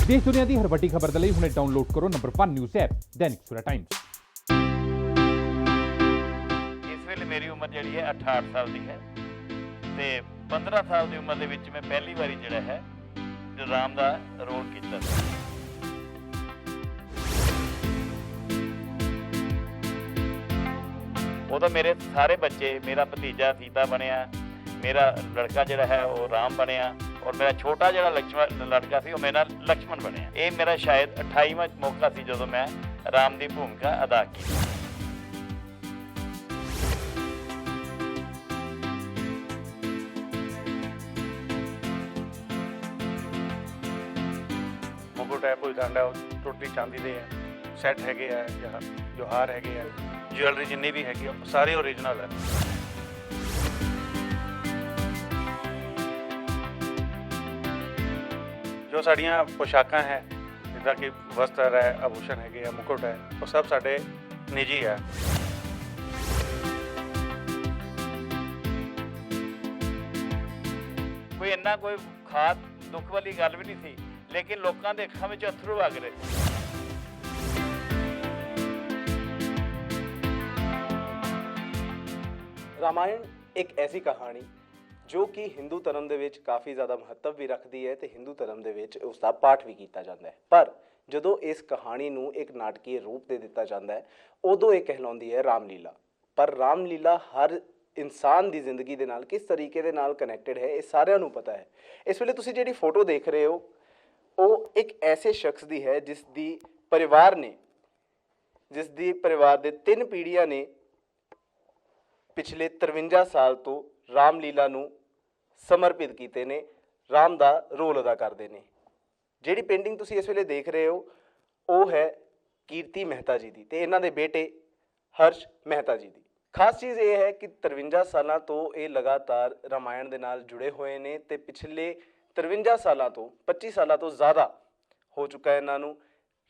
देश दुनिया की हर वड्डी खबर के लिए हुणे डाउनलोड करो number 1 news app Dainik Savera times. इस वेले मेरी उम्र जी है 68 साल की है ते 15 साल की उम्र के मैं पहली बारी जोड़ा है राम का रोल किया। वो तो मेरे सारे बच्चे, मेरा भतीजा सीता बनया, मेरा लड़का जोड़ा है वो राम बनया और मेरा छोटा जोड़ा लक्ष्मण लड़का सी वो मेरा लक्ष्मण बनया। ये मेरा शायद 28वां मौका सी जो मैं राम की भूमिका अदा की। मुकुट है, कोई डांडा टोटली चांदी दे है, सैट हैगे है, जोहार हैगे है, ज्वैलरी जिन्नी भी हैगी सारी ओरिजिनल है। जो साड़ियाँ पोशाकां है जिदा कि वस्त्र है, आभूषण हैगे है, मुकुट है, वो सब साढ़े निजी है। कोई इन्ना कोई खास दुख वाली गल भी नहीं थी, लेकिन लोगों के अखां विच अथरू वग रहे थे। रामायण एक ऐसी कहानी जो कि हिंदू धर्म ਦੇ ਵਿੱਚ ਕਾਫੀ ਜ਼ਿਆਦਾ ਮਹੱਤਵ ਵੀ ਰੱਖਦੀ ਹੈ ਤੇ ਹਿੰਦੂ ਧਰਮ ਦੇ ਵਿੱਚ ਉਸ ਦਾ ਪਾਠ ਵੀ ਕੀਤਾ ਜਾਂਦਾ ਹੈ। ਪਰ ਜਦੋਂ ਇਸ ਕਹਾਣੀ ਨੂੰ ਇੱਕ ਨਾਟਕੀ ਰੂਪ ਦੇ ਦਿੱਤਾ ਜਾਂਦਾ ਹੈ ਉਦੋਂ ਇਹ ਕਹਿਲਾਉਂਦੀ ਹੈ ਰਾਮਲੀਲਾ। ਪਰ ਰਾਮਲੀਲਾ ਹਰ ਇਨਸਾਨ ਦੀ ਜ਼ਿੰਦਗੀ ਦੇ ਨਾਲ ਕਿਸ ਤਰੀਕੇ ਦੇ ਨਾਲ ਕਨੈਕਟਡ ਹੈ ਇਹ ਸਾਰਿਆਂ ਨੂੰ ਪਤਾ ਹੈ। ਇਸ ਵੇਲੇ ਤੁਸੀਂ ਜਿਹੜੀ ਫੋਟੋ ਦੇਖ ਰਹੇ ਹੋ ਉਹ ਇੱਕ ਐਸੇ ਸ਼ਖਸ ਦੀ ਹੈ ਜਿਸ ਦੀ ਪਰਿਵਾਰ ਦੇ 3 ਪੀੜ੍ਹੀਆਂ ਨੇ ਪਿਛਲੇ 53 ਸਾਲ ਤੋਂ ਰਾਮਲੀਲਾ ਨੂੰ ਸਮਰਪਿਤ ਕੀਤੇ ਨੇ, ਰਾਮ ਦਾ ਰੋਲ ਅਦਾ ਕਰਦੇ ਨੇ। ਜਿਹੜੀ ਪੇਂਟਿੰਗ ਤੁਸੀਂ ਇਸ ਵੇਲੇ ਦੇਖ ਰਹੇ ਹੋ ਉਹ ਹੈ ਕੀਰਤੀ ਮਹਿਤਾ ਜੀ ਦੀ ਤੇ ਇਹਨਾਂ ਦੇ ਬੇਟੇ ਹਰਸ਼ ਮਹਿਤਾ ਜੀ ਦੀ। ਖਾਸ ਚੀਜ਼ ਇਹ ਹੈ ਕਿ 53 ਸਾਲਾਂ ਤੋਂ ਇਹ ਲਗਾਤਾਰ ਰਾਮਾਇਣ ਦੇ ਨਾਲ ਜੁੜੇ ਹੋਏ ਨੇ ਤੇ ਪਿਛਲੇ 53 ਸਾਲਾਂ ਤੋਂ 25 ਸਾਲਾਂ ਤੋਂ ਜ਼ਿਆਦਾ ਹੋ ਚੁੱਕਾ ਹੈ ਇਹਨਾਂ ਨੂੰ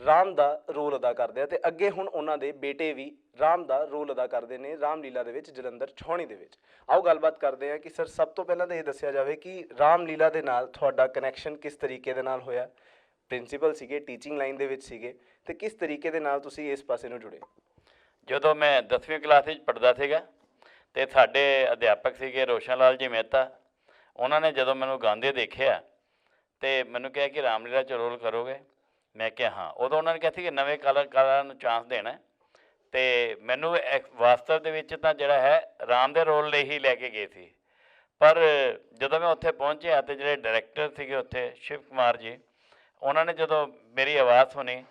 ਰਾਮ ਦਾ ਰੋਲ ਅਦਾ ਕਰਦੇ ਆ ਤੇ ਅੱਗੇ ਹੁਣ ਉਹਨਾਂ ਦੇ ਬੇਟੇ ਵੀ ਰਾਮ ਦਾ ਰੋਲ ਅਦਾ ਕਰਦੇ ਨੇ ਰਾਮਲੀਲਾ ਦੇ ਵਿੱਚ ਜਲੰਧਰ ਛਾਉਣੀ ਦੇ ਵਿੱਚ। ਆਓ ਗੱਲਬਾਤ ਕਰਦੇ ਹਾਂ ਕਿ ਸਰ ਸਭ ਤੋਂ ਪਹਿਲਾਂ ਤਾਂ ਇਹ ਦੱਸਿਆ ਜਾਵੇ ਕਿ ਰਾਮਲੀਲਾ ਦੇ ਨਾਲ ਤੁਹਾਡਾ ਕਨੈਕਸ਼ਨ ਕਿਸ ਤਰੀਕੇ ਦੇ ਨਾਲ ਹੋਇਆ। ਪ੍ਰਿੰਸੀਪਲ ਸੀਗੇ, ਟੀਚਿੰਗ ਲਾਈਨ ਦੇ ਵਿੱਚ ਸੀਗੇ ਤੇ ਕਿਸ ਤਰੀਕੇ ਦੇ ਨਾਲ ਤੁਸੀਂ ਇਸ ਪਾਸੇ ਨੂੰ ਜੁੜੇ। ਜਦੋਂ ਮੈਂ 10ਵੀਂ ਕਲਾਸ ਵਿੱਚ ਪੜ੍ਹਦਾ ਸੀਗਾ ਤੇ ਸਾਡੇ ਅਧਿਆਪਕ ਸੀਗੇ ਰੋਸ਼ਨ ਲਾਲ ਜੀ ਮਹਿਤਾ, ਉਹਨਾਂ ਨੇ ਜਦੋਂ ਮੈਨੂੰ ਗਾਉਂਦੇ ਦੇਖਿਆ ਤੇ ਮੈਨੂੰ ਕਿਹਾ ਕਿ ਰਾਮਲੀਲਾ 'ਚ ਰੋਲ ਕਰੋਗੇ। ਮੈਂ ਕਿਹਾ ਹਾਂ। ਉਦੋਂ ਉਹਨਾਂ ਨੇ ਕਿਹਾ ਸੀ ਕਿ ਨਵੇਂ ਕਲਾਕਾਰਾਂ ਨੂੰ ਚਾਂਸ ਦੇਣਾ ਤੇ ਮੈਨੂੰ ਵਾਸਤਵ ਦੇ ਵਿੱਚ ਤਾਂ ਜਿਹੜਾ ਹੈ ਰਾਮ ਦੇ ਰੋਲ ਲਈ ਹੀ ਲੈ ਕੇ ਗਏ ਸੀ। ਪਰ ਜਦੋਂ ਮੈਂ ਉੱਥੇ ਪਹੁੰਚਿਆ ਤੇ ਜਿਹੜੇ ਡਾਇਰੈਕਟਰ ਸੀਗੇ ਉੱਥੇ ਸ਼ਿਵ ਕੁਮਾਰ ਜੀ, ਉਹਨਾਂ ਨੇ ਜਦੋਂ ਮੇਰੀ ਆਵਾਜ਼ ਸੁਣੀ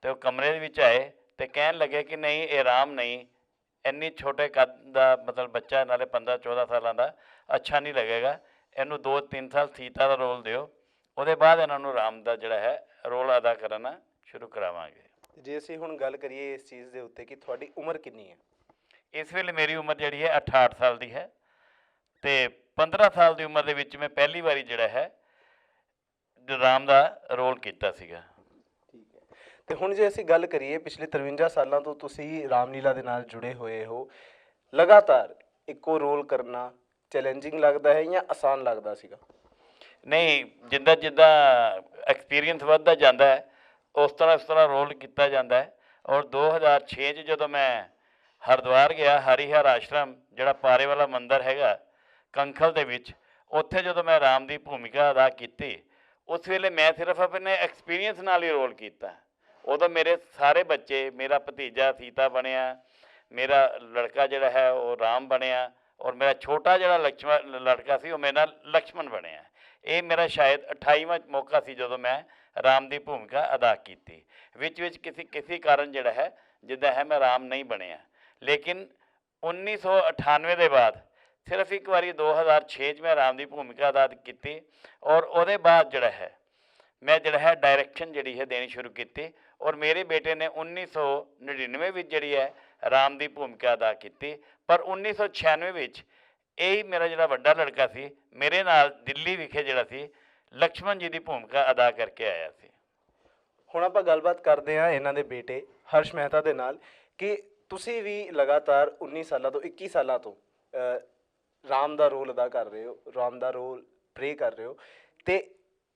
ਤੇ ਉਹ ਕਮਰੇ ਦੇ ਵਿੱਚ ਆਏ ਤੇ ਕਹਿਣ ਲੱਗੇ ਕਿ ਨਹੀਂ ਇਹ ਰਾਮ ਨਹੀਂ, ਇੰਨੀ ਛੋਟੇ ਕੱਦ ਦਾ ਮਤਲਬ ਬੱਚਾ ਨਾਲੇ 15-14 ਸਾਲਾਂ ਦਾ ਅੱਛਾ ਨਹੀਂ ਲੱਗੇਗਾ, ਇਹਨੂੰ 2-3 ਸਾਲ ਸੀਤਾ ਦਾ ਰੋਲ ਦਿਓ, ਉਹਦੇ ਬਾਅਦ ਇਹਨਾਂ ਨੂੰ ਰਾਮ ਦਾ ਜਿਹੜਾ ਹੈ ਰੋਲ ਅਦਾ ਕਰਨਾ ਸ਼ੁਰੂ ਕਰਾਵਾਂਗੇ। ਜੇ ਅਸੀਂ ਹੁਣ ਗੱਲ ਕਰੀਏ ਇਸ ਚੀਜ਼ ਦੇ ਉੱਤੇ ਕਿ ਤੁਹਾਡੀ ਉਮਰ ਕਿੰਨੀ ਹੈ। ਇਸ ਵੇਲੇ ਮੇਰੀ ਉਮਰ ਜਿਹੜੀ ਹੈ 68 ਸਾਲ ਦੀ ਹੈ ਤੇ 15 ਸਾਲ ਦੀ ਉਮਰ ਦੇ ਵਿੱਚ ਮੈਂ ਪਹਿਲੀ ਵਾਰੀ ਜਿਹੜਾ ਹੈ ਰਾਮ ਦਾ ਰੋਲ ਕੀਤਾ ਸੀਗਾ। ਠੀਕ ਹੈ ਤੇ ਹੁਣ ਜੇ ਅਸੀਂ ਗੱਲ ਕਰੀਏ ਪਿਛਲੇ 53 ਸਾਲਾਂ ਤੋਂ ਤੁਸੀਂ ਰਾਮਲੀਲਾ ਦੇ ਨਾਲ ਜੁੜੇ ਹੋਏ ਹੋ, ਲਗਾਤਾਰ ਇੱਕੋ ਰੋਲ ਕਰਨਾ ਚੈਲੰਜਿੰਗ ਲੱਗਦਾ ਹੈ ਜਾਂ ਆਸਾਨ ਲੱਗਦਾ ਸੀਗਾ। ਨਹੀਂ, ਜਿੱਦਾਂ ਜਿੱਦਾਂ ਐਕਸਪੀਰੀਅੰਸ ਵੱਧਦਾ ਜਾਂਦਾ ਹੈ ਉਸ ਤਰ੍ਹਾਂ ਰੋਲ ਕੀਤਾ ਜਾਂਦਾ ਹੈ। ਔਰ 2006 'ਚ ਜਦੋਂ ਮੈਂ ਹਰਿਦੁਆਰ ਗਿਆ, ਹਰੀਹਰ ਆਸ਼ਰਮ ਜਿਹੜਾ ਪਾਰੇ ਵਾਲਾ ਮੰਦਿਰ ਹੈਗਾ ਕੰਖਲ ਦੇ ਵਿੱਚ, ਉੱਥੇ ਜਦੋਂ ਮੈਂ ਰਾਮ ਦੀ ਭੂਮਿਕਾ ਅਦਾ ਕੀਤੀ ਉਸ ਵੇਲੇ ਮੈਂ ਸਿਰਫ ਆਪਣੇ ਐਕਸਪੀਰੀਅੰਸ ਨਾਲ ਹੀ ਰੋਲ ਕੀਤਾ। ਉਦੋਂ ਮੇਰੇ ਸਾਰੇ ਬੱਚੇ, ਮੇਰਾ ਭਤੀਜਾ ਸੀਤਾ ਬਣਿਆ, ਮੇਰਾ ਲੜਕਾ ਜਿਹੜਾ ਹੈ ਉਹ ਰਾਮ ਬਣਿਆ ਔਰ ਮੇਰਾ ਛੋਟਾ ਜਿਹੜਾ ਲక్ష్మణ ਲੜਕਾ ਸੀ ਉਹ ਮੇਰਾ ਲక్ష్మణ ਬਣਿਆ। ਇਹ ਮੇਰਾ ਸ਼ਾਇਦ 28ਵਾਂ ਮੌਕਾ ਸੀ ਜਦੋਂ ਮੈਂ ਰਾਮ ਦੀ ਭੂਮਿਕਾ ਅਦਾ ਕੀਤੀ। ਵਿੱਚ ਕਿਸੇ ਕਾਰਨ ਜਿਹੜਾ ਹੈ ਜਿੱਦਾਂ ਹੈ ਮੈਂ ਰਾਮ ਨਹੀਂ ਬਣਿਆ, ਲੇਕਿਨ 1998 ਦੇ ਬਾਅਦ ਸਿਰਫ ਇੱਕ ਵਾਰੀ 2006 'ਚ ਮੈਂ ਰਾਮ ਦੀ ਭੂਮਿਕਾ ਅਦਾ ਕੀਤੀ ਔਰ ਉਹਦੇ ਬਾਅਦ ਜਿਹੜਾ ਹੈ ਮੈਂ ਜਿਹੜਾ ਹੈ ਡਾਇਰੈਕਸ਼ਨ ਜਿਹੜੀ ਹੈ ਦੇਣੀ ਸ਼ੁਰੂ ਕੀਤੀ ਔਰ ਮੇਰੇ ਬੇਟੇ ਨੇ 1999 ਵਿੱਚ ਜਿਹੜੀ ਹੈ ਰਾਮ ਦੀ ਭੂਮਿਕਾ ਅਦਾ ਕੀਤੀ। ਪਰ 1996 ਵਿੱਚ ਇਹ ਮੇਰਾ ਜਿਹੜਾ ਵੱਡਾ ਲੜਕਾ ਸੀ ਮੇਰੇ ਨਾਲ ਦਿੱਲੀ ਵਿਖੇ ਜਿਹੜਾ ਸੀ ਲక్ష్మణ ਜੀ ਦੀ ਭੂਮਿਕਾ ਅਦਾ ਕਰਕੇ ਆਇਆ ਸੀ। ਹੁਣ ਆਪਾਂ ਗੱਲਬਾਤ ਕਰਦੇ ਹਾਂ ਇਹਨਾਂ ਦੇ ਬੇਟੇ ਹਰਸ਼ ਮਹਿਤਾ ਦੇ ਨਾਲ ਕਿ ਤੁਸੀਂ ਵੀ ਲਗਾਤਾਰ 19 ਸਾਲਾਂ ਤੋਂ 21 ਸਾਲਾਂ ਤੋਂ ਰਾਮ ਦਾ ਰੋਲ ਅਦਾ ਕਰ ਰਹੇ ਹੋ, ਰਾਮ ਦਾ ਰੋਲ ਪ੍ਲੇ ਕਰ ਰਹੇ ਹੋ, ਤੇ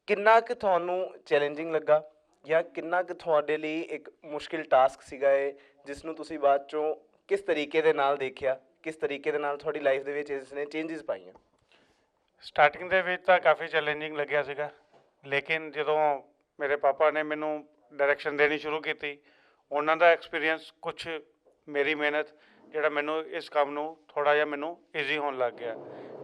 ਕਿੰਨਾ ਕੁ ਤੁਹਾਨੂੰ ਚੈਲੰਜਿੰਗ ਲੱਗਾ ਜਾਂ ਕਿੰਨਾ ਕੁ ਤੁਹਾਡੇ ਲਈ ਇੱਕ ਮੁਸ਼ਕਿਲ ਟਾਸਕ ਸੀਗਾ ਇਹ, ਜਿਸ ਨੂੰ ਤੁਸੀਂ ਬਾਅਦ ਚੋਂ ਕਿਸ ਤਰੀਕੇ ਦੇ ਨਾਲ ਦੇਖਿਆ, ਕਿਸ ਤਰੀਕੇ ਦੇ ਨਾਲ ਤੁਹਾਡੀ ਲਾਈਫ ਦੇ ਵਿੱਚ ਇਸ ਨੇ ਚੇਂਜਸ ਪਾਈਆਂ? ਸਟਾਰਟਿੰਗ ਦੇ ਵਿੱਚ ਤਾਂ ਕਾਫੀ ਚੈਲੰਜਿੰਗ ਲੱਗਿਆ ਸੀਗਾ, ਲੇਕਿਨ ਜਦੋਂ ਮੇਰੇ ਪਾਪਾ ਨੇ ਮੈਨੂੰ ਡਾਇਰੈਕਸ਼ਨ ਦੇਣੀ ਸ਼ੁਰੂ ਕੀਤੀ, ਉਹਨਾਂ ਦਾ ਐਕਸਪੀਰੀਅੰਸ ਕੁਛ ਮੇਰੀ ਮਿਹਨਤ ਜਿਹੜਾ ਮੈਨੂੰ ਇਸ ਕੰਮ ਨੂੰ ਥੋੜ੍ਹਾ ਜਿਹਾ ਮੈਨੂੰ ਈਜ਼ੀ ਹੋਣ ਲੱਗ ਗਿਆ।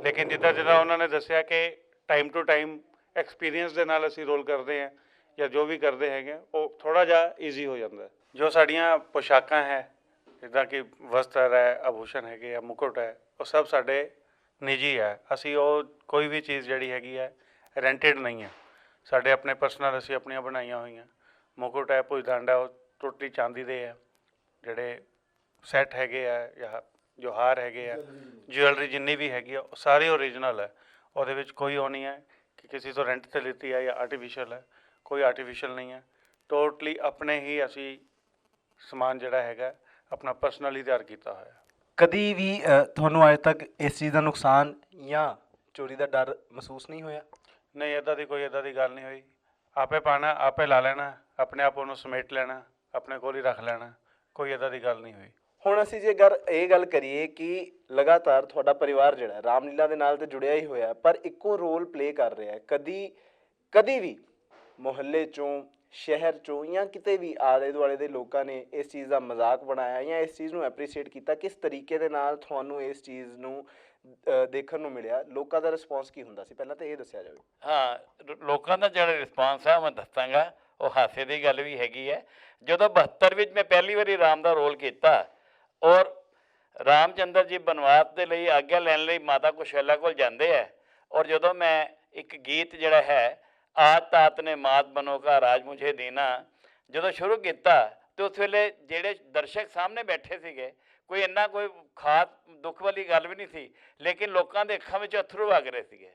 ਲੇਕਿਨ ਜਿੱਦਾਂ ਜਿੱਦਾਂ ਉਹਨਾਂ ਨੇ ਦੱਸਿਆ ਕਿ ਟਾਈਮ ਟੂ ਟਾਈਮ ਐਕਸਪੀਰੀਅੰਸ ਦੇ ਨਾਲ ਅਸੀਂ ਰੋਲ ਕਰਦੇ ਹਾਂ ਜਾਂ ਜੋ ਵੀ ਕਰਦੇ ਹੈਗੇ ਉਹ ਥੋੜ੍ਹਾ ਜਿਹਾ ਈਜ਼ੀ ਹੋ ਜਾਂਦਾ। ਜੋ ਸਾਡੀਆਂ ਪੋਸ਼ਾਕਾਂ ਹੈ ਜਿੱਦਾਂ ਕਿ ਵਸਤਰ ਹੈ, ਆਭੂਸ਼ਣ ਹੈਗੇ ਆ, ਮੁਕੁਟ ਹੈ, ਉਹ ਸਭ ਸਾਡੇ ਨਿੱਜੀ ਹੈ। ਅਸੀਂ ਉਹ ਕੋਈ ਵੀ ਚੀਜ਼ ਜਿਹੜੀ ਹੈਗੀ ਹੈ ਰੈਂਟਡ ਨਹੀਂ ਹੈ, ਸਾਡੇ ਆਪਣੇ ਪਰਸਨਲ ਅਸੀਂ ਆਪਣੀਆਂ ਬਣਾਈਆਂ ਹੋਈਆਂ। ਮੁਕੁਟ ਹੈ, ਭੁਜਦੰਡ ਹੈ, ਉਹ ਟੋਟਲੀ ਚਾਂਦੀ ਦੇ ਹੈ। ਜਿਹੜੇ ਸੈੱਟ ਹੈਗੇ ਆ ਜਾਂ ਜੋ ਹਾਰ ਹੈਗੇ ਆ, ਜਿਊਲਰੀ ਜਿੰਨੀ ਵੀ ਹੈਗੀ ਆ ਉਹ ਸਾਰੀ ਓਰੀਜਨਲ ਹੈ। ਉਹਦੇ ਵਿੱਚ ਕੋਈ ਉਹ ਨਹੀਂ ਹੈ ਕਿ ਕਿਸੇ ਤੋਂ ਰੈਂਟ 'ਤੇ ਲਿੱਤੀ ਹੈ ਜਾਂ ਆਰਟੀਫਿਸ਼ੀਅਲ ਹੈ, ਕੋਈ ਆਰਟੀਫਿਸ਼ੀਅਲ ਨਹੀਂ ਹੈ। ਟੋਟਲੀ ਆਪਣੇ ਹੀ ਅਸੀਂ ਸਮਾਨ ਜਿਹੜਾ ਹੈਗਾ ਆਪਣਾ ਪਰਸਨਲੀ ਤਿਆਰ ਕੀਤਾ ਹੋਇਆ। ਕਦੀ ਵੀ ਤੁਹਾਨੂੰ ਅੱਜ ਤੱਕ ਇਸ ਚੀਜ਼ ਦਾ ਨੁਕਸਾਨ ਜਾਂ ਚੋਰੀ ਦਾ ਡਰ ਮਹਿਸੂਸ ਨਹੀਂ ਹੋਇਆ? ਨਹੀਂ, ਇੱਦਾਂ ਦੀ ਗੱਲ ਨਹੀਂ ਹੋਈ। ਆਪੇ ਪਾਣਾ, ਆਪੇ ਲਾ ਲੈਣਾ, ਆਪਣੇ ਆਪ ਉਹਨੂੰ ਸਮੇਟ ਲੈਣਾ, ਆਪਣੇ ਕੋਲ ਹੀ ਰੱਖ ਲੈਣਾ, ਕੋਈ ਇੱਦਾਂ ਦੀ ਗੱਲ ਨਹੀਂ ਹੋਈ। ਹੁਣ ਅਸੀਂ ਜੇ ਇਹ ਗੱਲ ਕਰੀਏ ਕਿ ਲਗਾਤਾਰ ਤੁਹਾਡਾ ਪਰਿਵਾਰ ਜਿਹੜਾ ਰਾਮਲੀਲਾ ਦੇ ਨਾਲ ਤਾਂ ਜੁੜਿਆ ਹੀ ਹੋਇਆ, ਪਰ ਇੱਕੋ ਰੋਲ ਪਲੇ ਕਰ ਰਿਹਾ, ਕਦੀ ਵੀ ਮੁਹੱਲੇ 'ਚੋਂ, ਸ਼ਹਿਰ 'ਚੋਂ ਜਾਂ ਕਿਤੇ ਵੀ ਆਲੇ ਦੁਆਲੇ ਦੇ ਲੋਕਾਂ ਨੇ ਇਸ ਚੀਜ਼ ਦਾ ਮਜ਼ਾਕ ਬਣਾਇਆ ਜਾਂ ਇਸ ਚੀਜ਼ ਨੂੰ ਐਪਰੀਸ਼ੀਏਟ ਕੀਤਾ? ਕਿਸ ਤਰੀਕੇ ਦੇ ਨਾਲ ਤੁਹਾਨੂੰ ਇਸ ਚੀਜ਼ ਨੂੰ ਦੇਖਣ ਨੂੰ ਮਿਲਿਆ? ਲੋਕਾਂ ਦਾ ਰਿਸਪੌਂਸ ਕੀ ਹੁੰਦਾ ਸੀ, ਪਹਿਲਾਂ ਤਾਂ ਇਹ ਦੱਸਿਆ ਜਾਵੇ। ਹਾਂ, ਲੋਕਾਂ ਦਾ ਜਿਹੜਾ ਰਿਸਪਾਂਸ ਹੈ ਮੈਂ ਦੱਸਾਂਗਾ, ਉਹ ਹਾਸੇ ਦੀ ਗੱਲ ਵੀ ਹੈਗੀ ਹੈ। ਜਦੋਂ 72 ਵਿੱਚ ਮੈਂ ਪਹਿਲੀ ਵਾਰੀ ਰਾਮ ਦਾ ਰੋਲ ਕੀਤਾ ਔਰ ਰਾਮ ਚੰਦਰ ਜੀ ਬਨਵਾਸ ਦੇ ਲਈ ਆਗਿਆ ਲੈਣ ਲਈ ਮਾਤਾ ਕੁਸ਼ਲਾ ਕੋਲ ਜਾਂਦੇ ਹੈ, ਔਰ ਜਦੋਂ ਮੈਂ ਇੱਕ ਗੀਤ ਜਿਹੜਾ ਹੈ ਆਜ ਤਾਤ ਨੇ ਮਾਤ ਬਨੋ ਕਾ ਰਾਜ ਮੁਝੇ ਦੇਣਾ ਜਦੋਂ ਸ਼ੁਰੂ ਕੀਤਾ, ਤੇ ਉਸ ਵੇਲੇ ਜਿਹੜੇ ਦਰਸ਼ਕ ਸਾਹਮਣੇ ਬੈਠੇ ਸੀਗੇ, ਕੋਈ ਇੰਨਾ ਕੋਈ ਖਾਸ ਦੁੱਖ ਵਾਲੀ ਗੱਲ ਵੀ ਨਹੀਂ ਸੀ, ਲੇਕਿਨ ਲੋਕਾਂ ਦੇ ਅੱਖਾਂ ਵਿੱਚ ਅਥਰੂ ਵਗ ਰਹੇ ਸੀਗੇ।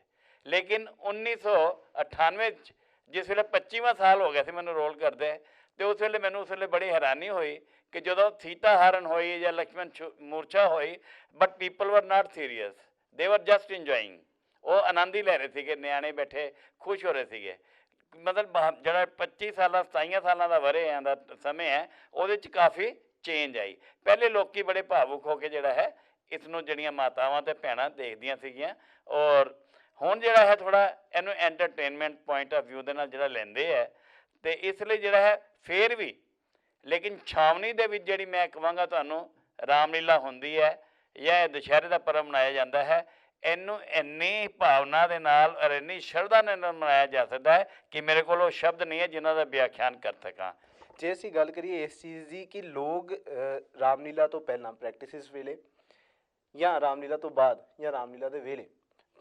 ਲੇਕਿਨ 1998 'ਚ ਜਿਸ ਵੇਲੇ 25ਵਾਂ ਸਾਲ ਹੋ ਗਿਆ ਸੀ ਮੈਨੂੰ ਰੋਲ ਕਰਦੇ, ਤੇ ਉਸ ਵੇਲੇ ਬੜੀ ਹੈਰਾਨੀ ਹੋਈ ਕਿ ਜਦੋਂ ਸੀਤਾ ਹਰਨ ਹੋਈ ਜਾਂ ਲਕਸ਼ਮਣ ਮੂਰਛਾ ਹੋਈ, ਬਟ ਪੀਪਲ ਵਰ ਨਾਟ ਸੀਰੀਅਸ, ਦੇ ਵਰ ਜਸਟ ਇੰਜੋਇੰਗ। ਉਹ ਆਨੰਦ ਹੀ ਲੈ ਰਹੇ ਸੀਗੇ, ਨਿਆਣੇ ਬੈਠੇ ਖੁਸ਼ ਹੋ ਰਹੇ ਸੀਗੇ। ਮਤਲਬ ਜਿਹੜਾ 25 ਸਾਲਾਂ 27 ਸਾਲਾਂ ਦਾ ਵਰ੍ਹਿਆਂ ਦਾ ਸਮੇਂ ਹੈ, ਉਹਦੇ 'ਚ ਕਾਫੀ ਚੇਂਜ ਆਈ। ਪਹਿਲੇ ਲੋਕੀ ਬੜੇ ਭਾਵੁਕ ਹੋ ਕੇ ਜਿਹੜਾ ਹੈ ਇਸ ਨੂੰ ਜਿਹੜੀਆਂ ਮਾਤਾਵਾਂ ਅਤੇ ਭੈਣਾਂ ਦੇਖਦੀਆਂ ਸੀਗੀਆਂ, ਔਰ ਹੁਣ ਜਿਹੜਾ ਹੈ ਥੋੜ੍ਹਾ ਇਹਨੂੰ ਐਂਟਰਟੇਨਮੈਂਟ ਪੁਆਇੰਟ ਆਫ ਵਿਊ ਦੇ ਨਾਲ ਜਿਹੜਾ ਲੈਂਦੇ ਹੈ, ਅਤੇ ਇਸ ਲਈ ਜਿਹੜਾ ਹੈ ਫੇਰ ਵੀ ਲੇਕਿਨ ਛਾਵਣੀ ਦੇ ਵਿੱਚ ਜਿਹੜੀ ਮੈਂ ਕਹਾਂਗਾ ਤੁਹਾਨੂੰ ਰਾਮਲੀਲਾ ਹੁੰਦੀ ਹੈ ਜਾਂ ਇਹ ਦੁਸ਼ਹਿਰੇ ਦਾ ਪਰਬ ਮਨਾਇਆ ਜਾਂਦਾ ਹੈ, ਇਹਨੂੰ ਇੰਨੀ ਭਾਵਨਾ ਦੇ ਨਾਲ ਔਰ ਇੰਨੀ ਸ਼ਰਧਾ ਨਾਲ ਮਨਾਇਆ ਜਾ ਸਕਦਾ ਹੈ ਕਿ ਮੇਰੇ ਕੋਲ ਉਹ ਸ਼ਬਦ ਨਹੀਂ ਹੈ ਜਿਨ੍ਹਾਂ ਦਾ ਵਿਆਖਿਆਨ ਕਰ ਸਕਾਂ। ਜੇ ਅਸੀਂ ਗੱਲ ਕਰੀਏ ਇਸ ਚੀਜ਼ ਦੀ ਕਿ ਲੋਕ ਰਾਮਲੀਲਾ ਤੋਂ ਪਹਿਲਾਂ ਪ੍ਰੈਕਟਿਸਿਸ ਵੇਲੇ ਜਾਂ ਰਾਮਲੀਲਾ ਤੋਂ ਬਾਅਦ ਜਾਂ ਰਾਮਲੀਲਾ ਦੇ ਵੇਲੇ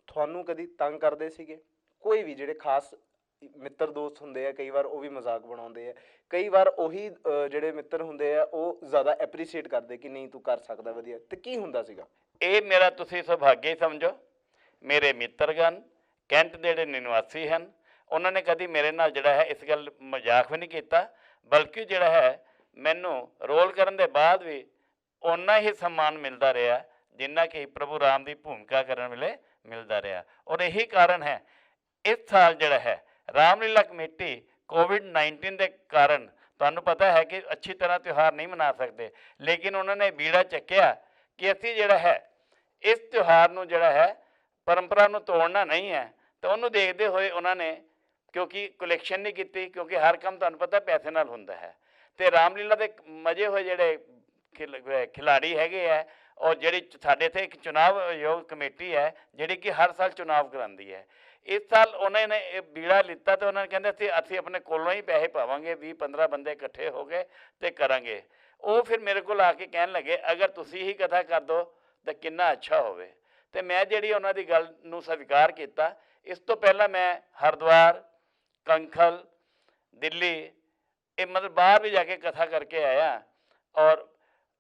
ਤੁਹਾਨੂੰ ਕਦੀ ਤੰਗ ਕਰਦੇ ਸੀਗੇ? ਕੋਈ ਵੀ ਜਿਹੜੇ ਖਾਸ ਮਿੱਤਰ ਦੋਸਤ ਹੁੰਦੇ ਆ, ਕਈ ਵਾਰ ਉਹ ਵੀ ਮਜ਼ਾਕ ਬਣਾਉਂਦੇ ਆ, ਕਈ ਵਾਰ ਉਹੀ ਜਿਹੜੇ ਮਿੱਤਰ ਹੁੰਦੇ ਆ ਉਹ ਜ਼ਿਆਦਾ ਐਪਰੀਸ਼ੀਏਟ ਕਰਦੇ ਕਿ ਨਹੀਂ ਤੂੰ ਕਰ ਸਕਦਾ ਵਧੀਆ, ਅਤੇ ਕੀ ਹੁੰਦਾ ਸੀਗਾ? ਇਹ ਮੇਰਾ ਤੁਸੀਂ ਸੁਭਾਗੇ ਸਮਝੋ। ਮੇਰੇ ਮਿੱਤਰਗਣ ਕੈਂਟ ਦੇ ਜਿਹੜੇ ਨਿਵਾਸੀ ਹਨ, ਉਹਨਾਂ ਨੇ ਕਦੀ ਮੇਰੇ ਨਾਲ ਜਿਹੜਾ ਹੈ ਇਸ ਗੱਲ ਮਜ਼ਾਕ ਵੀ ਨਹੀਂ ਕੀਤਾ, ਬਲਕਿ ਜਿਹੜਾ ਹੈ ਮੈਨੂੰ ਰੋਲ ਕਰਨ ਦੇ ਬਾਅਦ ਵੀ ਓਨਾ ਹੀ ਸਨਮਾਨ ਮਿਲਦਾ ਰਿਹਾ ਜਿੰਨਾ ਕਿ ਪ੍ਰਭੂ ਰਾਮ ਦੀ ਭੂਮਿਕਾ ਕਰਨ ਵੇਲੇ ਮਿਲਦਾ ਰਿਹਾ। ਔਰ ਇਹੀ ਕਾਰਨ ਹੈ ਇਸ ਸਾਲ ਜਿਹੜਾ ਹੈ ਰਾਮਲੀਲਾ ਕਮੇਟੀ ਕੋਵਿਡ-19 ਦੇ ਕਾਰਨ ਤੁਹਾਨੂੰ ਪਤਾ ਹੈ ਕਿ ਅੱਛੀ ਤਰ੍ਹਾਂ ਤਿਉਹਾਰ ਨਹੀਂ ਮਨਾ ਸਕਦੇ, ਲੇਕਿਨ ਉਹਨਾਂ ਨੇ ਬੀੜਾ ਚੱਕਿਆ ਕਿ ਅਸੀਂ ਜਿਹੜਾ ਹੈ ਇਸ ਤਿਉਹਾਰ ਨੂੰ ਜਿਹੜਾ ਹੈ ਪਰੰਪਰਾ ਨੂੰ ਤੋੜਨਾ ਨਹੀਂ ਹੈ, ਤਾਂ ਉਹਨੂੰ ਦੇਖਦੇ ਹੋਏ ਉਹਨਾਂ ਨੇ ਕਿਉਂਕਿ ਕਲੈਕਸ਼ਨ ਨਹੀਂ ਕੀਤੀ, ਕਿਉਂਕਿ ਹਰ ਕੰਮ ਤੁਹਾਨੂੰ ਪਤਾ ਪੈਸੇ ਨਾਲ ਹੁੰਦਾ ਹੈ, ਅਤੇ ਰਾਮਲੀਲਾ ਦੇ ਮਜ਼ੇ ਹੋਏ ਜਿਹੜੇ ਖਿਲਾੜੀ ਹੈਗੇ ਹੈ, ਔਰ ਜਿਹੜੀ ਸਾਡੇ ਇੱਥੇ ਇੱਕ ਚੁਣਾਵ ਆਯੋਗ ਕਮੇਟੀ ਹੈ ਜਿਹੜੀ ਕਿ ਹਰ ਸਾਲ ਚੁਣਾਵ ਕਰਾਉਂਦੀ ਹੈ। ਇਸ ਸਾਲ ਉਹਨਾਂ ਨੇ ਇਹ ਬੀੜਾ ਲਿੱਤਾ ਅਤੇ ਉਹਨਾਂ ਨੇ ਕਹਿੰਦੇ ਅਸੀਂ ਆਪਣੇ ਕੋਲੋਂ ਹੀ ਪੈਸੇ ਪਾਵਾਂਗੇ, 20-15 ਬੰਦੇ ਇਕੱਠੇ ਹੋ ਗਏ ਅਤੇ ਕਰਾਂਗੇ। ਉਹ ਫਿਰ ਮੇਰੇ ਕੋਲ ਆ ਕੇ ਕਹਿਣ ਲੱਗੇ ਅਗਰ ਤੁਸੀਂ ਹੀ ਕਥਾ ਕਰ ਦਿਓ ਤਾਂ ਕਿੰਨਾ ਅੱਛਾ ਹੋਵੇ, ਅਤੇ ਮੈਂ ਜਿਹੜੀ ਉਹਨਾਂ ਦੀ ਗੱਲ ਨੂੰ ਸਵੀਕਾਰ ਕੀਤਾ। ਇਸ ਤੋਂ ਪਹਿਲਾਂ ਮੈਂ ਹਰਿਦੁਆਰ, ਕੰਖਲ, ਦਿੱਲੀ, ਇਹ ਮਤਲਬ ਬਾਹਰ ਵੀ ਜਾ ਕੇ ਕਥਾ ਕਰਕੇ ਆਇਆ, ਔਰ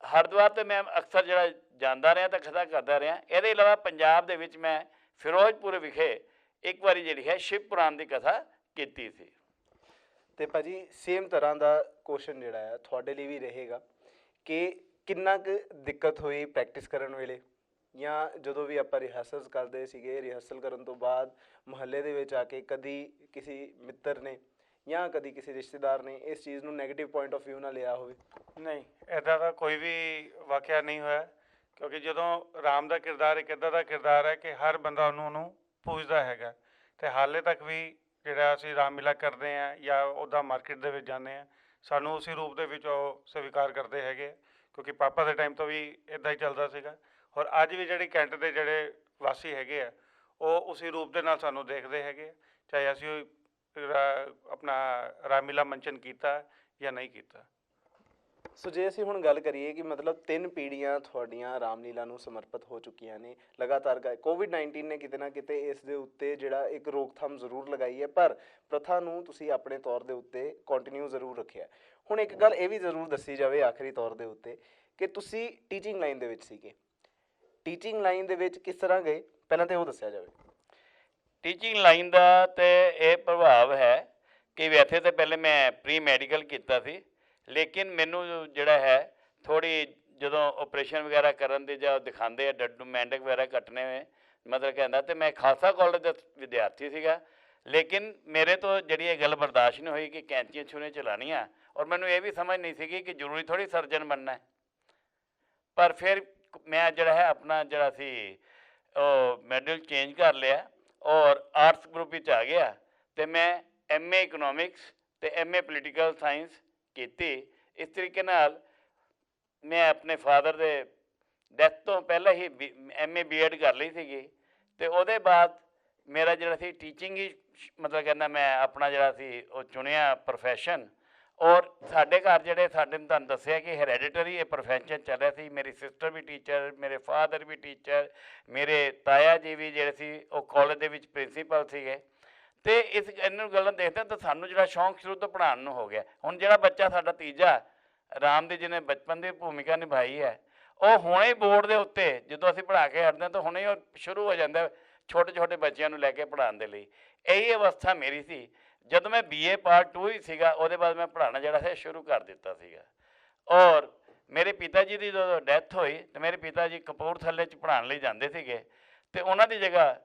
ਹਰਿਦੁਆਰ 'ਤੇ ਮੈਂ ਅਕਸਰ ਜਿਹੜਾ ਜਾਂਦਾ ਰਿਹਾ ਤਾਂ ਕਥਾ ਕਰਦਾ ਰਿਹਾ। ਇਹਦੇ ਇਲਾਵਾ ਪੰਜਾਬ ਦੇ ਵਿੱਚ ਮੈਂ ਫਿਰੋਜ਼ਪੁਰ ਵਿਖੇ ਇੱਕ ਵਾਰੀ ਜਿਹੜੀ ਹੈ ਸ਼ਿਵ ਪੁਰਾਣ ਦੀ ਕਥਾ ਕੀਤੀ ਸੀ। ਅਤੇ ਭਾਅ ਜੀ ਸੇਮ ਤਰ੍ਹਾਂ ਦਾ ਕੁਐਸਚਨ ਜਿਹੜਾ ਹੈ ਤੁਹਾਡੇ ਲਈ ਵੀ ਰਹੇਗਾ ਕਿ ਕਿੰਨਾ ਕੁ ਦਿੱਕਤ ਹੋਈ ਪ੍ਰੈਕਟਿਸ ਕਰਨ ਵੇਲੇ, ਜਾਂ ਜਦੋਂ ਵੀ ਆਪਾਂ ਰਿਹਰਸਲਸ ਕਰਦੇ ਸੀਗੇ, ਰਿਹਰਸਲ ਕਰਨ ਤੋਂ ਬਾਅਦ ਮੁਹੱਲੇ ਦੇ ਵਿੱਚ ਆ ਕੇ ਕਦੀ ਕਿਸੇ ਮਿੱਤਰ ਨੇ ਜਾਂ ਕਦੀ ਕਿਸੇ ਰਿਸ਼ਤੇਦਾਰ ਨੇ ਇਸ ਚੀਜ਼ ਨੂੰ ਨੈਗੇਟਿਵ ਪੁਆਇੰਟ ਆਫ ਵਿਊ ਨਾਲ ਲਿਆ ਹੋਵੇ? ਨਹੀਂ, ਇੱਦਾਂ ਦਾ ਕੋਈ ਵੀ ਵਾਕਿਆ ਨਹੀਂ ਹੋਇਆ, ਕਿਉਂਕਿ ਜਦੋਂ ਰਾਮ ਦਾ ਕਿਰਦਾਰ ਇੱਕ ਇੱਦਾਂ ਦਾ ਕਿਰਦਾਰ ਹੈ ਕਿ ਹਰ ਬੰਦਾ ਉਹਨੂੰ ਪੂਜਦਾ ਹੈਗਾ, ਅਤੇ ਹਾਲੇ ਤੱਕ ਵੀ ਜਿਹੜਾ ਅਸੀਂ ਰਾਮਲੀਲਾ ਕਰਦੇ ਹਾਂ ਜਾਂ ਉੱਦਾਂ ਮਾਰਕੀਟ ਦੇ ਵਿੱਚ ਜਾਂਦੇ ਹਾਂ, ਸਾਨੂੰ ਉਸੇ ਰੂਪ ਦੇ ਵਿੱਚ ਉਹ ਸਵੀਕਾਰ ਕਰਦੇ ਹੈਗੇ, ਕਿਉਂਕਿ ਪਾਪਾ ਦੇ ਟਾਈਮ ਤੋਂ ਵੀ ਇੱਦਾਂ ਹੀ ਚੱਲਦਾ ਸੀਗਾ। ਔਰ ਅੱਜ ਵੀ ਜਿਹੜੀ ਕੈਂਟ ਦੇ ਜਿਹੜੇ ਵਾਸੀ ਹੈਗੇ ਆ ਉਹ ਉਸੇ ਰੂਪ ਦੇ ਨਾਲ ਸਾਨੂੰ ਦੇਖਦੇ ਹੈਗੇ, ਚਾਹੇ ਅਸੀਂ ਆਪਣਾ ਰਾਮਲੀਲਾ ਮੰਚਨ ਕੀਤਾ ਜਾਂ ਨਹੀਂ ਕੀਤਾ। ਸੋ ਜੇ ਅਸੀਂ ਹੁਣ ਗੱਲ ਕਰੀਏ ਕਿ ਮਤਲਬ 3 ਪੀੜ੍ਹੀਆਂ ਤੁਹਾਡੀਆਂ ਰਾਮਲੀਲਾ ਨੂੰ ਸਮਰਪਿਤ ਹੋ ਚੁੱਕੀਆਂ ਨੇ ਲਗਾਤਾਰ, ਕੋਵਿਡ-19 ਨੇ ਕਿਤੇ ਨਾ ਕਿਤੇ ਇਸ ਦੇ ਉੱਤੇ ਜਿਹੜਾ ਇੱਕ ਰੋਕਥਾਮ ਜ਼ਰੂਰ ਲਗਾਈ ਹੈ, ਪਰ ਪ੍ਰਥਾ ਨੂੰ ਤੁਸੀਂ ਆਪਣੇ ਤੌਰ ਦੇ ਉੱਤੇ ਕੰਟੀਨਿਊ ਜ਼ਰੂਰ ਰੱਖਿਆ। ਹੁਣ ਇੱਕ ਗੱਲ ਇਹ ਵੀ ਜ਼ਰੂਰ ਦੱਸੀ ਜਾਵੇ ਆਖਰੀ ਤੌਰ ਦੇ ਉੱਤੇ ਕਿ ਤੁਸੀਂ ਟੀਚਿੰਗ ਲਾਈਨ ਦੇ ਵਿੱਚ ਸੀਗੇ, ਟੀਚਿੰਗ ਲਾਈਨ ਦੇ ਵਿੱਚ ਕਿਸ ਤਰ੍ਹਾਂ ਗਏ, ਪਹਿਲਾਂ ਤਾਂ ਉਹ ਦੱਸਿਆ ਜਾਵੇ। ਟੀਚਿੰਗ ਲਾਈਨ ਦਾ ਤੇ ਇਹ ਪ੍ਰਭਾਵ ਹੈ ਕਿ ਵੈਸੇ ਤਾਂ ਪਹਿਲੇ ਮੈਂ ਪ੍ਰੀ ਮੈਡੀਕਲ ਕੀਤਾ ਸੀ, ਲੇਕਿਨ ਮੈਨੂੰ ਜਿਹੜਾ ਹੈ ਥੋੜ੍ਹੀ ਜਦੋਂ ਆਪਰੇਸ਼ਨ ਵਗੈਰਾ ਕਰਨ ਦੇ ਜਾਂ ਦਿਖਾਉਂਦੇ ਆ ਡੱਡੂ ਮੈਂਡਕ ਵਗੈਰਾ ਕੱਟਣੇ ਹੋਏ, ਮਤਲਬ ਕਹਿੰਦਾ, ਅਤੇ ਮੈਂ ਖਾਲਸਾ ਕਾਲਜ ਦਾ ਵਿਦਿਆਰਥੀ ਸੀਗਾ, ਲੇਕਿਨ ਮੇਰੇ ਤੋਂ ਜਿਹੜੀ ਇਹ ਗੱਲ ਬਰਦਾਸ਼ਤ ਨਹੀਂ ਹੋਈ ਕਿ ਕੈਂਚੀਆਂ ਛੁਰੀਆਂ ਚਲਾਉਣੀਆਂ, ਔਰ ਮੈਨੂੰ ਇਹ ਵੀ ਸਮਝ ਨਹੀਂ ਸੀਗੀ ਕਿ ਜ਼ਰੂਰੀ ਥੋੜ੍ਹੀ ਸਰਜਨ ਬਣਨਾ ਹੈ। ਪਰ ਫਿਰ ਮੈਂ ਜਿਹੜਾ ਹੈ ਆਪਣਾ ਜਿਹੜਾ ਸੀ ਉਹ ਮੈਡਲ ਚੇਂਜ ਕਰ ਲਿਆ ਔਰ ਆਰਟਸ ਗਰੁੱਪ ਵਿੱਚ ਆ ਗਿਆ, ਅਤੇ ਮੈਂ MA ਇਕਨੋਮਿਕਸ ਅਤੇ MA ਪੋਲੀਟੀਕਲ ਸਾਇੰਸ ਕੀਤੀ। ਇਸ ਤਰੀਕੇ ਨਾਲ ਮੈਂ ਆਪਣੇ ਫਾਦਰ ਦੇ ਡੈਥ ਤੋਂ ਪਹਿਲਾਂ ਹੀ MA BEd ਕਰ ਲਈ ਸੀਗੀ, ਅਤੇ ਉਹਦੇ ਬਾਅਦ ਮੇਰਾ ਜਿਹੜਾ ਸੀ ਟੀਚਿੰਗ ਹੀ ਮਤਲਬ ਕਹਿੰਦਾ ਮੈਂ ਆਪਣਾ ਜਿਹੜਾ ਸੀ ਉਹ ਚੁਣਿਆ ਪ੍ਰੋਫੈਸ਼ਨ। ਔਰ ਸਾਡੇ ਘਰ ਜਿਹੜੇ ਸਾਡੇ ਨੂੰ ਤੁਹਾਨੂੰ ਦੱਸਿਆ ਕਿ ਹੈਰੈਡੀਟਰੀ ਇਹ ਪ੍ਰੋਫੈਸ਼ਨ ਚੱਲ ਰਿਹਾ ਸੀ। ਮੇਰੀ ਸਿਸਟਰ ਵੀ ਟੀਚਰ, ਮੇਰੇ ਫਾਦਰ ਵੀ ਟੀਚਰ, ਮੇਰੇ ਤਾਇਆ ਜੀ ਵੀ ਜਿਹੜੇ ਸੀ ਉਹ ਕਾਲਜ ਦੇ ਵਿੱਚ ਪ੍ਰਿੰਸੀਪਲ ਸੀਗੇ, ਅਤੇ ਇਹਨਾਂ ਗੱਲਾਂ ਦੇਖਦੇ ਤਾਂ ਸਾਨੂੰ ਜਿਹੜਾ ਸ਼ੌਂਕ ਸ਼ੁਰੂ ਤੋਂ ਪੜ੍ਹਾਉਣ ਨੂੰ ਹੋ ਗਿਆ। ਹੁਣ ਜਿਹੜਾ ਬੱਚਾ ਸਾਡਾ ਤੀਜਾ ਰਾਮ ਦੀ ਜਿਹਨੇ ਬਚਪਨ ਦੀ ਭੂਮਿਕਾ ਨਿਭਾਈ ਹੈ, ਉਹ ਹੁਣੇ ਬੋਰਡ ਦੇ ਉੱਤੇ ਜਦੋਂ ਅਸੀਂ ਪੜ੍ਹਾ ਕੇ ਹਟਦੇ ਹਾਂ ਤਾਂ ਹੁਣੇ ਉਹ ਸ਼ੁਰੂ ਹੋ ਜਾਂਦਾ ਛੋਟੇ ਛੋਟੇ ਬੱਚਿਆਂ ਨੂੰ ਲੈ ਕੇ ਪੜ੍ਹਾਉਣ ਦੇ ਲਈ। ਇਹੀ ਅਵਸਥਾ ਮੇਰੀ ਸੀ ਜਦੋਂ ਮੈਂ BA ਪਾਰਟ 2 ਹੀ ਸੀਗਾ, ਉਹਦੇ ਬਾਅਦ ਮੈਂ ਪੜ੍ਹਾਉਣਾ ਜਿਹੜਾ ਹੈ ਸ਼ੁਰੂ ਕਰ ਦਿੱਤਾ ਸੀਗਾ। ਔਰ ਮੇਰੇ ਪਿਤਾ ਜੀ ਦੀ ਜਦੋਂ ਡੈਥ ਹੋਈ ਤਾਂ ਮੇਰੇ ਪਿਤਾ ਜੀ ਕਪੂਰਥਲੇ 'ਚ ਪੜ੍ਹਾਉਣ ਲਈ ਜਾਂਦੇ ਸੀਗੇ, ਅਤੇ ਉਹਨਾਂ ਦੀ ਜਗ੍ਹਾ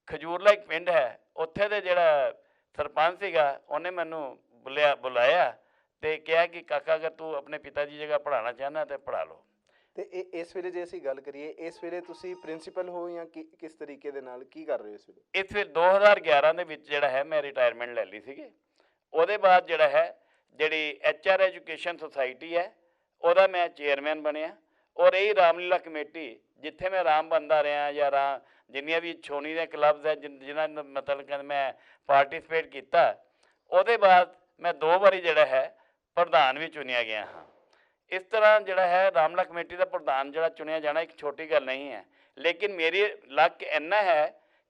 ਖਜੂਰਲਾ ਇੱਕ ਪਿੰਡ ਹੈ, ਉੱਥੇ ਦੇ ਜਿਹੜਾ ਸਰਪੰਚ ਸੀਗਾ ਉਹਨੇ ਮੈਨੂੰ ਬੁਲਾਇਆ ਅਤੇ ਕਿਹਾ ਕਿ ਕਾਕਾ ਅਗਰ ਤੂੰ ਆਪਣੇ ਪਿਤਾ ਜੀ ਜਗ੍ਹਾ ਪੜ੍ਹਾਉਣਾ ਚਾਹੁੰਦਾ ਤਾਂ ਪੜ੍ਹਾ ਲਓ। ਅਤੇ ਇਸ ਵੇਲੇ ਜੇ ਅਸੀਂ ਗੱਲ ਕਰੀਏ, ਇਸ ਵੇਲੇ ਤੁਸੀਂ ਪ੍ਰਿੰਸੀਪਲ ਹੋ ਜਾਂ ਕਿਸ ਤਰੀਕੇ ਦੇ ਨਾਲ ਕੀ ਕਰ ਰਹੇ ਹੋ ਇਸ ਵੇਲੇ? ਇਸ ਵੇਲੇ 2011 ਦੇ ਵਿੱਚ ਜਿਹੜਾ ਹੈ ਮੈਂ ਰਿਟਾਇਰਮੈਂਟ ਲੈ ਲਈ ਸੀਗੀ। ਉਹਦੇ ਬਾਅਦ ਜਿਹੜਾ ਹੈ ਜਿਹੜੀ HR ਐਜੂਕੇਸ਼ਨ ਸੁਸਾਇਟੀ ਹੈ ਉਹਦਾ ਮੈਂ ਚੇਅਰਮੈਨ ਬਣਿਆ, ਔਰ ਇਹ ਰਾਮਲੀਲਾ ਕਮੇਟੀ ਜਿੱਥੇ ਮੈਂ ਰਾਮ ਬੰਦਾ ਰਿਹਾ ਜਾਂ ਜਿੰਨੀਆਂ ਵੀ ਛੋਣੀ ਦੇ ਕਲੱਬਸ ਹੈ ਜਿਨ੍ਹਾਂ ਨੂੰ ਮਤਲਬ ਕਿ ਮੈਂ ਪਾਰਟੀਸਪੇਟ ਕੀਤਾ, ਉਹਦੇ ਬਾਅਦ ਮੈਂ 2 ਵਾਰੀ ਜਿਹੜਾ ਹੈ ਪ੍ਰਧਾਨ ਵੀ ਚੁਣਿਆ ਗਿਆ ਹਾਂ। ਇਸ ਤਰ੍ਹਾਂ ਜਿਹੜਾ ਹੈ ਰਾਮਲੀਲਾ ਕਮੇਟੀ ਦਾ ਪ੍ਰਧਾਨ ਜਿਹੜਾ ਚੁਣਿਆ ਜਾਣਾ ਇੱਕ ਛੋਟੀ ਗੱਲ ਨਹੀਂ ਹੈ, ਲੇਕਿਨ ਮੇਰੀ ਲੱਕ ਇੰਨਾ ਹੈ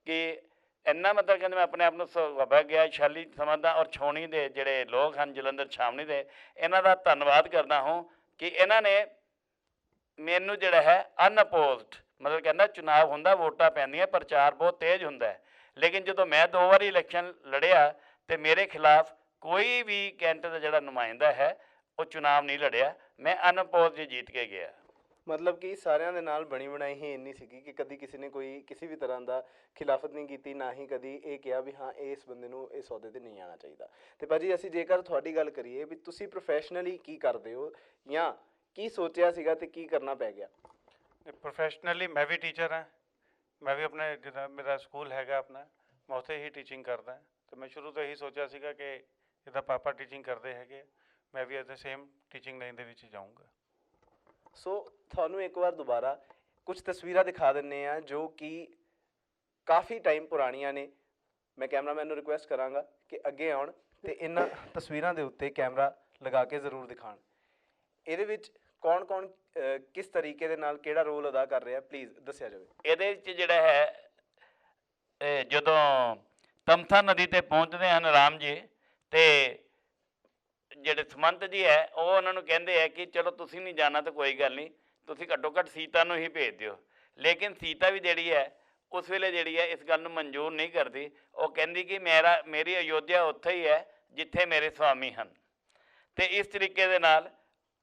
ਕਿ ਇੰਨਾ ਮਤਲਬ ਕਹਿੰਦੇ ਮੈਂ ਆਪਣੇ ਆਪ ਨੂੰ ਸੁਭਾਗਿਆਸ਼ਾਲੀ ਸਮਝਦਾ, ਔਰ ਛਾਉਣੀ ਦੇ ਜਿਹੜੇ ਲੋਕ ਹਨ ਜਲੰਧਰ ਛਾਵਣੀ ਦੇ, ਇਹਨਾਂ ਦਾ ਧੰਨਵਾਦ ਕਰਦਾ ਹਾਂ ਕਿ ਇਹਨਾਂ ਨੇ ਮੈਨੂੰ ਜਿਹੜਾ ਹੈ ਅਨਅਪੋਜ਼ਡ ਮਤਲਬ ਕਹਿੰਦਾ ਚੁਣਾਵ ਹੁੰਦਾ, ਵੋਟਾਂ ਪੈਂਦੀਆਂ, ਪ੍ਰਚਾਰ ਬਹੁਤ ਤੇਜ਼ ਹੁੰਦਾ ਹੈ, ਲੇਕਿਨ ਜਦੋਂ ਮੈਂ 2 ਵਾਰੀ ਇਲੈਕਸ਼ਨ ਲੜਿਆ ਅਤੇ ਮੇਰੇ ਖਿਲਾਫ ਕੋਈ ਵੀ ਕੈਂਟ ਦਾ ਜਿਹੜਾ ਨੁਮਾਇੰਦਾ ਹੈ ਉਹ ਚੁਣਾਵ ਨਹੀਂ ਲੜਿਆ, ਮੈਂ ਅਨਅਪੋਜ਼ਡ ਜੀਤ ਕੇ ਗਿਆ। ਮਤਲਬ ਕਿ ਸਾਰਿਆਂ ਦੇ ਨਾਲ ਬਣੀ ਬਣਾਈ ਹੀ ਇੰਨੀ ਸੀਗੀ ਕਿ ਕਦੀ ਕਿਸੇ ਨੇ ਕੋਈ ਕਿਸੇ ਵੀ ਤਰ੍ਹਾਂ ਦਾ ਖਿਲਾਫਤ ਨਹੀਂ ਕੀਤੀ, ਨਾ ਹੀ ਕਦੀ ਇਹ ਕਿਹਾ ਵੀ ਹਾਂ ਇਸ ਬੰਦੇ ਨੂੰ ਇਸ ਅਹੁਦੇ 'ਤੇ ਨਹੀਂ ਆਉਣਾ ਚਾਹੀਦਾ। ਅਤੇ ਭਾਅ ਜੀ ਅਸੀਂ ਜੇਕਰ ਤੁਹਾਡੀ ਗੱਲ ਕਰੀਏ ਵੀ ਤੁਸੀਂ ਪ੍ਰੋਫੈਸ਼ਨਲੀ ਕੀ ਕਰਦੇ ਹੋ ਜਾਂ ਕੀ ਸੋਚਿਆ ਸੀਗਾ ਅਤੇ ਕੀ ਕਰਨਾ ਪੈ ਗਿਆ? ਪ੍ਰੋਫੈਸ਼ਨਲੀ ਮੈਂ ਵੀ ਟੀਚਰ ਹਾਂ, ਮੈਂ ਵੀ ਆਪਣੇ ਜਿੱਦਾਂ ਮੇਰਾ ਸਕੂਲ ਹੈਗਾ ਆਪਣਾ, ਮੈਂ ਉੱਥੇ ਹੀ ਟੀਚਿੰਗ ਕਰਦਾ, ਅਤੇ ਮੈਂ ਸ਼ੁਰੂ ਤੋਂ ਇਹੀ ਸੋਚਿਆ ਸੀਗਾ ਕਿ ਜਿੱਦਾਂ ਪਾਪਾ ਟੀਚਿੰਗ ਕਰਦੇ ਹੈਗੇ ਮੈਂ ਵੀ ਐਜ਼ ਸੇਮ ਟੀਚਿੰਗ ਲਾਈਨ ਦੇ ਵਿੱਚ ਹੀ ਜਾਊਂਗਾ। ਸੋ ਤੁਹਾਨੂੰ ਇੱਕ ਵਾਰ ਦੁਬਾਰਾ ਕੁਝ ਤਸਵੀਰਾਂ ਦਿਖਾ ਦਿੰਦੇ ਹਾਂ ਜੋ ਕਿ ਕਾਫੀ ਟਾਈਮ ਪੁਰਾਣੀਆਂ ਨੇ। ਮੈਂ ਕੈਮਰਾਮੈਨ ਨੂੰ ਰਿਕੁਐਸਟ ਕਰਾਂਗਾ ਕਿ ਅੱਗੇ ਆਉਣ ਅਤੇ ਇਹਨਾਂ ਤਸਵੀਰਾਂ ਦੇ ਉੱਤੇ ਕੈਮਰਾ ਲਗਾ ਕੇ ਜ਼ਰੂਰ ਦਿਖਾਉਣ। ਇਹਦੇ ਵਿੱਚ ਕੌਣ ਕਿਸ ਤਰੀਕੇ ਦੇ ਨਾਲ ਕਿਹੜਾ ਰੋਲ ਅਦਾ ਕਰ ਰਿਹਾ, ਪਲੀਜ਼ ਦੱਸਿਆ ਜਾਵੇ। ਇਹਦੇ ਵਿੱਚ ਜਿਹੜਾ ਹੈ ਜਦੋਂ ਤਮਸਾ ਨਦੀ 'ਤੇ ਪਹੁੰਚਦੇ ਹਨ ਰਾਮ ਜੀ, ਅਤੇ ਜਿਹੜੇ ਸਮੰਤ ਜੀ ਹੈ ਉਹ ਉਹਨਾਂ ਨੂੰ ਕਹਿੰਦੇ ਹੈ ਕਿ ਚਲੋ ਤੁਸੀਂ ਨਹੀਂ ਜਾਣਾ ਤਾਂ ਕੋਈ ਗੱਲ ਨਹੀਂ, ਤੁਸੀਂ ਘੱਟੋ ਘੱਟ ਸੀਤਾ ਨੂੰ ਹੀ ਭੇਜ ਦਿਓ, ਲੇਕਿਨ ਸੀਤਾ ਵੀ ਜਿਹੜੀ ਹੈ ਉਸ ਵੇਲੇ ਜਿਹੜੀ ਹੈ ਇਸ ਗੱਲ ਨੂੰ ਮਨਜ਼ੂਰ ਨਹੀਂ ਕਰਦੀ। ਉਹ ਕਹਿੰਦੀ ਕਿ ਮੇਰੀ ਅਯੋਧਿਆ ਉੱਥੇ ਹੀ ਹੈ ਜਿੱਥੇ ਮੇਰੇ ਸਵਾਮੀ ਹਨ, ਅਤੇ ਇਸ ਤਰੀਕੇ ਦੇ ਨਾਲ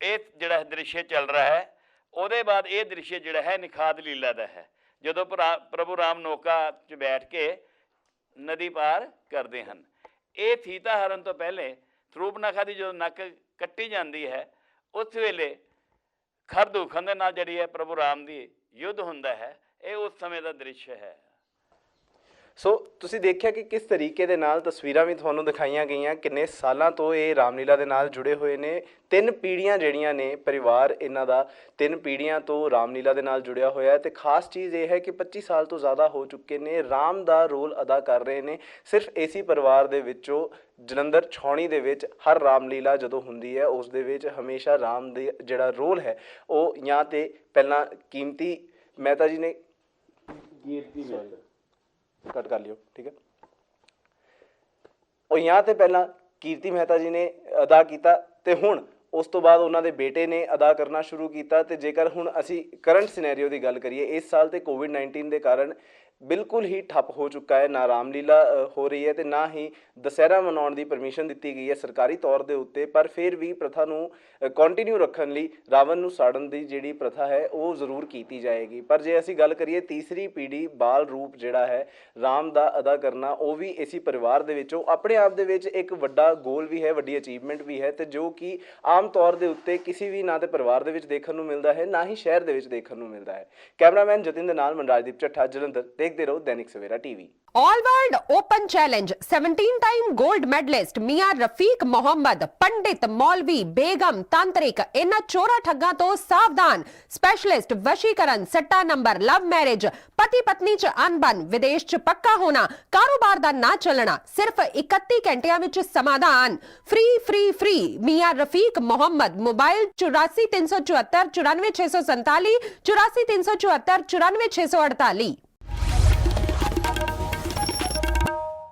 ਇਹ ਜਿਹੜਾ ਦ੍ਰਿਸ਼ ਚੱਲ ਰਿਹਾ ਹੈ। ਉਹਦੇ ਬਾਅਦ ਇਹ ਦ੍ਰਿਸ਼ ਜਿਹੜਾ ਹੈ ਨਿਖਾਦ ਲੀਲਾ ਦਾ ਹੈ, ਜਦੋਂ ਪ੍ਰਭੂ ਰਾਮ ਨੌਕਾ 'ਚ ਬੈਠ ਕੇ ਨਦੀ ਪਾਰ ਕਰਦੇ ਹਨ। ਇਹ ਥੀਤਾ ਹਰਨ ਤੋਂ ਪਹਿਲੇ ਸਰੂਪਨਖਾ ਦੀ ਜਦੋਂ ਨੱਕ ਕੱਟੀ ਜਾਂਦੀ ਹੈ ਉਸ ਵੇਲੇ ਖਰਦੂਖਣ ਦੇ ਨਾਲ ਜਿਹੜੀ ਹੈ ਪ੍ਰਭੂ ਰਾਮ ਦੀ ਯੁੱਧ ਹੁੰਦਾ ਹੈ। ਇਹ ਉਸ ਸਮੇਂ ਦਾ ਦ੍ਰਿਸ਼ ਹੈ। ਸੋ ਤੁਸੀਂ ਦੇਖਿਆ ਕਿ ਕਿਸ ਤਰੀਕੇ ਦੇ ਨਾਲ ਤਸਵੀਰਾਂ ਵੀ ਤੁਹਾਨੂੰ ਦਿਖਾਈਆਂ ਗਈਆਂ, ਕਿੰਨੇ ਸਾਲਾਂ ਤੋਂ ਇਹ ਰਾਮਲੀਲਾ ਦੇ ਨਾਲ ਜੁੜੇ ਹੋਏ ਨੇ। 3 ਪੀੜ੍ਹੀਆਂ ਜਿਹੜੀਆਂ ਨੇ, ਪਰਿਵਾਰ ਇਹਨਾਂ ਦਾ 3 ਪੀੜ੍ਹੀਆਂ ਤੋਂ ਰਾਮਲੀਲਾ ਦੇ ਨਾਲ ਜੁੜਿਆ ਹੋਇਆ ਹੈ। ਤੇ ਖਾਸ ਚੀਜ਼ ਇਹ ਹੈ ਕਿ 25 ਸਾਲ ਤੋਂ ਜ਼ਿਆਦਾ ਹੋ ਚੁੱਕੇ ਨੇ, ਰਾਮ ਦਾ ਰੋਲ ਅਦਾ ਕਰ ਰਹੇ ਨੇ। ਸਿਰਫ ਇਸੇ ਪਰਿਵਾਰ ਦੇ ਵਿੱਚੋਂ ਜਲੰਧਰ ਛਾਉਣੀ ਦੇ ਵਿੱਚ ਹਰ ਰਾਮਲੀਲਾ ਜਦੋਂ ਹੁੰਦੀ ਹੈ ਉਸ ਦੇ ਵਿੱਚ ਹਮੇਸ਼ਾ ਰਾਮ ਦੇ ਜਿਹੜਾ ਰੋਲ ਹੈ ਉਹ ਜਾਂ ਤੇ ਪਹਿਲਾਂ ਕੀਮਤੀ ਮਹਿਤਾ ਜੀ ਨੇ ਕੱਟ ਕਰ ਲਿਓ, ਠੀਕ ਹੈ, ਉਹ ਜਾਂ ਤੇ ਪਹਿਲਾਂ ਕੀਰਤੀ ਮਹਿਤਾ ਜੀ ਨੇ ਅਦਾ ਕੀਤਾ ਤੇ ਹੁਣ ਉਸ ਤੋਂ ਬਾਅਦ ਉਹਨਾਂ ਦੇ ਬੇਟੇ ਨੇ ਅਦਾ ਕਰਨਾ ਸ਼ੁਰੂ ਕੀਤਾ। ਤੇ ਜੇਕਰ ਹੁਣ ਅਸੀਂ ਕਰੰਟ ਸਿਨੈਰੀਓ ਦੀ ਗੱਲ ਕਰੀਏ, ਇਸ ਸਾਲ ਤੇ ਕੋਵਿਡ-19 ਦੇ ਕਾਰਨ ਬਿਲਕੁਲ ਹੀ ਠੱਪ ਹੋ ਚੁੱਕਾ ਹੈ, ਨਾ ਰਾਮਲੀਲਾ ਹੋ ਰਹੀ ਹੈ ਤੇ ਨਾ ਹੀ ਦੁਸਹਿਰਾ ਮਨਾਉਣ ਦੀ ਪਰਮਿਸ਼ਨ ਦਿੱਤੀ ਗਈ ਹੈ ਸਰਕਾਰੀ ਤੌਰ ਦੇ ਉੱਤੇ। ਪਰ ਫਿਰ ਵੀ ਪ੍ਰਥਾ ਨੂੰ ਕੰਟੀਨਿਊ ਰੱਖਣ ਲਈ ਰਾਵਣ ਨੂੰ ਸਾੜਨ ਦੀ ਜਿਹੜੀ ਪ੍ਰਥਾ ਹੈ ਉਹ ਜ਼ਰੂਰ ਕੀਤੀ ਜਾਏਗੀ। ਪਰ ਜੇ ਅਸੀਂ ਗੱਲ ਕਰੀਏ ਤੀਸਰੀ ਪੀੜ੍ਹੀ ਬਾਲ ਰੂਪ ਜਿਹੜਾ ਹੈ ਰਾਮ ਦਾ ਅਦਾ ਕਰਨਾ, ਉਹ ਵੀ ਇਸੇ ਪਰਿਵਾਰ ਦੇ ਵਿੱਚੋਂ ਆਪਣੇ ਆਪ ਦੇ ਵਿੱਚ ਇੱਕ ਵੱਡਾ ਗੋਲ ਵੀ ਹੈ, ਵੱਡੀ ਅਚੀਵਮੈਂਟ ਵੀ ਹੈ ਤੇ ਜੋ ਕਿ ਆਮ ਤੌਰ ਦੇ ਉੱਤੇ ਕਿਸੇ ਵੀ ਨਾ ਤੇ ਪਰਿਵਾਰ ਦੇ ਵਿੱਚ ਦੇਖਣ ਨੂੰ ਮਿਲਦਾ ਹੈ, ਨਾ ਹੀ ਸ਼ਹਿਰ ਦੇ ਵਿੱਚ ਦੇਖਣ ਨੂੰ ਮਿਲਦਾ ਹੈ। ਕੈਮਰਾਮੈਨ ਜਤਿਨ ਦੇ ਨਾਲ ਮਨਰਾਜਦੀਪ ਚੱਠਾ, ਜਲੰਧਰ। ਦੇਖਦੇ ਰਹੋ Dainik Savera TV. All world open challenge 17 time gold medalist Mian Rafiq Mohammad, पंडित, मौलवी, बेगम, तांत्रिक, इन्हां चोरा ठग्गां तो सावधान। स्पेशलिस्ट वशीकरण, सट्टा नंबर, लव मैरिज, पति पत्नी च अनबन, विदेश च पक्का होना, कारोबार दा ना चलना, सिर्फ 31 घंटियां विच समाधान। फ्री फ्री फ्री मियां रफीक मोहम्मद। मोबाइल 84 374 94 647 84 374 94 648।